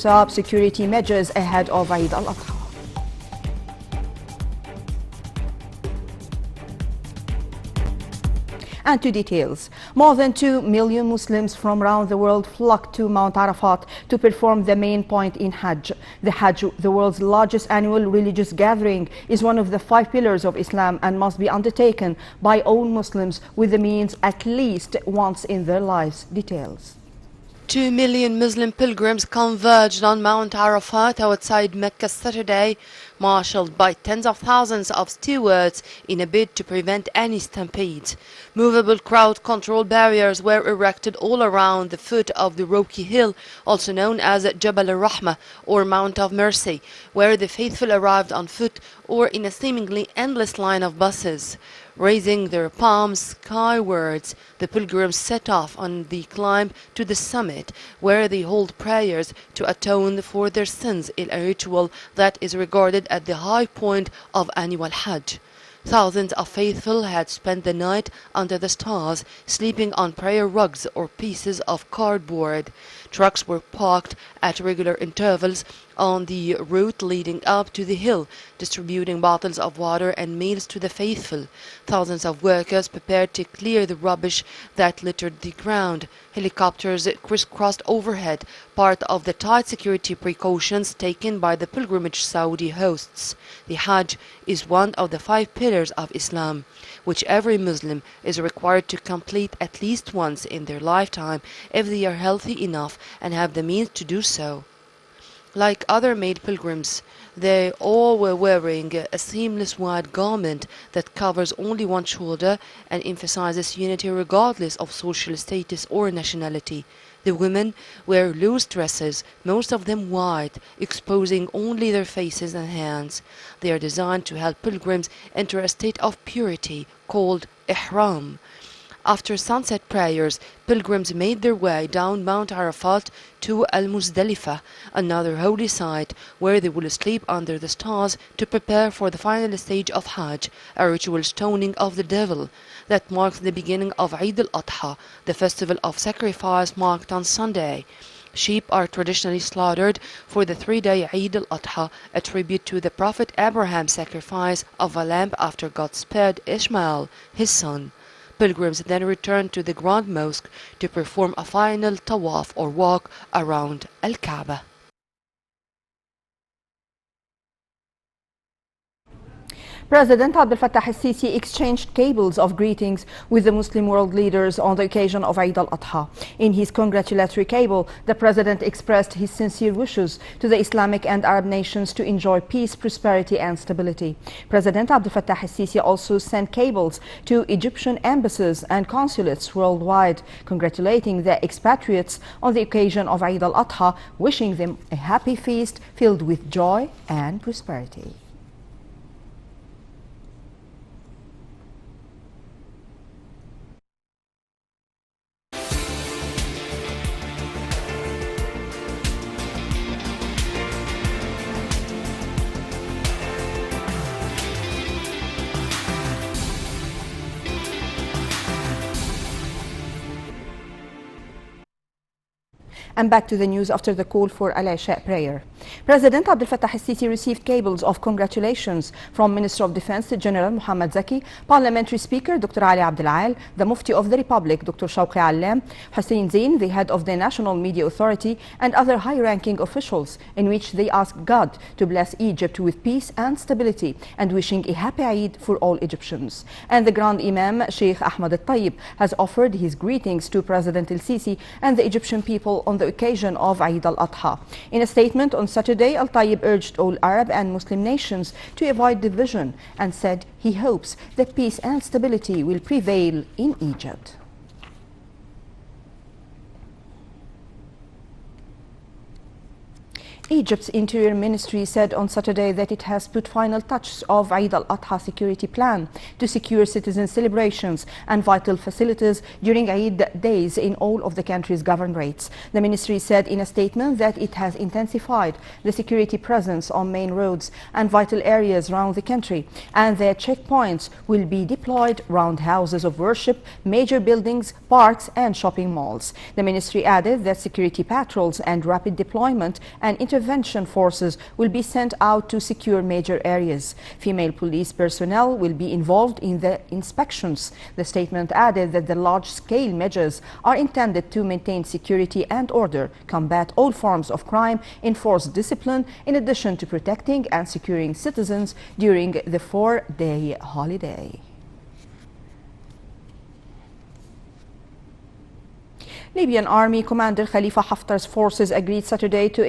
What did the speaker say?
steps up security measures ahead of Eid al-Adha. And to details. More than 2 million Muslims from around the world flocked to Mount Arafat to perform the main point in Hajj. The Hajj, the world's largest annual religious gathering, is one of the 5 pillars of Islam and must be undertaken by all Muslims with the means at least once in their lives. Details. 2 million Muslim pilgrims converged on Mount Arafat outside Mecca Saturday, marshaled by tens of thousands of stewards in a bid to prevent any stampede. Movable crowd control barriers were erected all around the foot of the rocky hill, also known as Jabal al-Rahmah or Mount of Mercy, where the faithful arrived on foot or in a seemingly endless line of buses. Raising their palms skywards, the pilgrims set off on the climb to the summit, where they hold prayers to atone for their sins in a ritual that is regarded as the high point of annual Hajj. Thousands of faithful had spent the night under the stars, sleeping on prayer rugs or pieces of cardboard. Trucks were parked at regular intervals on the route leading up to the hill, distributing bottles of water and meals to the faithful. Thousands of workers prepared to clear the rubbish that littered the ground. Helicopters crisscrossed overhead, part of the tight security precautions taken by the pilgrimage Saudi hosts. The Hajj is one of the 5 pillars of Islam, which every Muslim is required to complete at least once in their lifetime if they are healthy enough and have the means to do so. Like other male pilgrims, they all were wearing a seamless white garment that covers only one shoulder and emphasizes unity regardless of social status or nationality. The women wear loose dresses, most of them white, exposing only their faces and hands. They are designed to help pilgrims enter a state of purity called ihram. After sunset prayers, pilgrims made their way down Mount Arafat to Al-Muzdalifah, another holy site where they will sleep under the stars to prepare for the final stage of Hajj, a ritual stoning of the devil that marks the beginning of Eid al-Adha, the festival of sacrifice marked on Sunday. Sheep are traditionally slaughtered for the 3-day Eid al-Adha, a tribute to the Prophet Abraham's sacrifice of a lamb after God spared Ishmael, his son. Pilgrims then return to the Grand Mosque to perform a final tawaf or walk around Al-Kaaba. President Abdel Fattah al-Sisi exchanged cables of greetings with the Muslim world leaders on the occasion of Eid al-Adha. In his congratulatory cable, the president expressed his sincere wishes to the Islamic and Arab nations to enjoy peace, prosperity and stability. President Abdel Fattah al-Sisi also sent cables to Egyptian embassies and consulates worldwide, congratulating the expatriates on the occasion of Eid al-Adha, wishing them a happy feast filled with joy and prosperity. And back to the news after the call for Al-Isha prayer. President Abdel Fattah al-Sisi received cables of congratulations from Minister of Defense General Mohammad Zaki, Parliamentary Speaker Dr. Ali Abdel Al, the Mufti of the Republic Dr. Shawqi Allam, Hussein Zain, the head of the National Media Authority, and other high-ranking officials, in which they asked God to bless Egypt with peace and stability and wishing a happy Eid for all Egyptians. And the Grand Imam Sheikh Ahmad al-Tayyib has offered his greetings to President al-Sisi and the Egyptian people on the occasion of Eid al-Adha. In a statement on Saturday, Al-Tayyib urged all Arab and Muslim nations to avoid division and said he hopes that peace and stability will prevail in Egypt. Egypt's Interior Ministry said on Saturday that it has put final touches of Eid al-Adha security plan to secure citizen celebrations and vital facilities during Eid days in all of the country's governorates. The ministry said in a statement that it has intensified the security presence on main roads and vital areas around the country, and that checkpoints will be deployed around houses of worship, major buildings, parks and shopping malls. The ministry added that security patrols and rapid deployment and intervention forces will be sent out to secure major areas. Female police personnel will be involved in the inspections. The statement added that the large-scale measures are intended to maintain security and order, combat all forms of crime, enforce discipline, in addition to protecting and securing citizens during the 4-day holiday. Libyan Army Commander Khalifa Haftar's forces agreed Saturday to a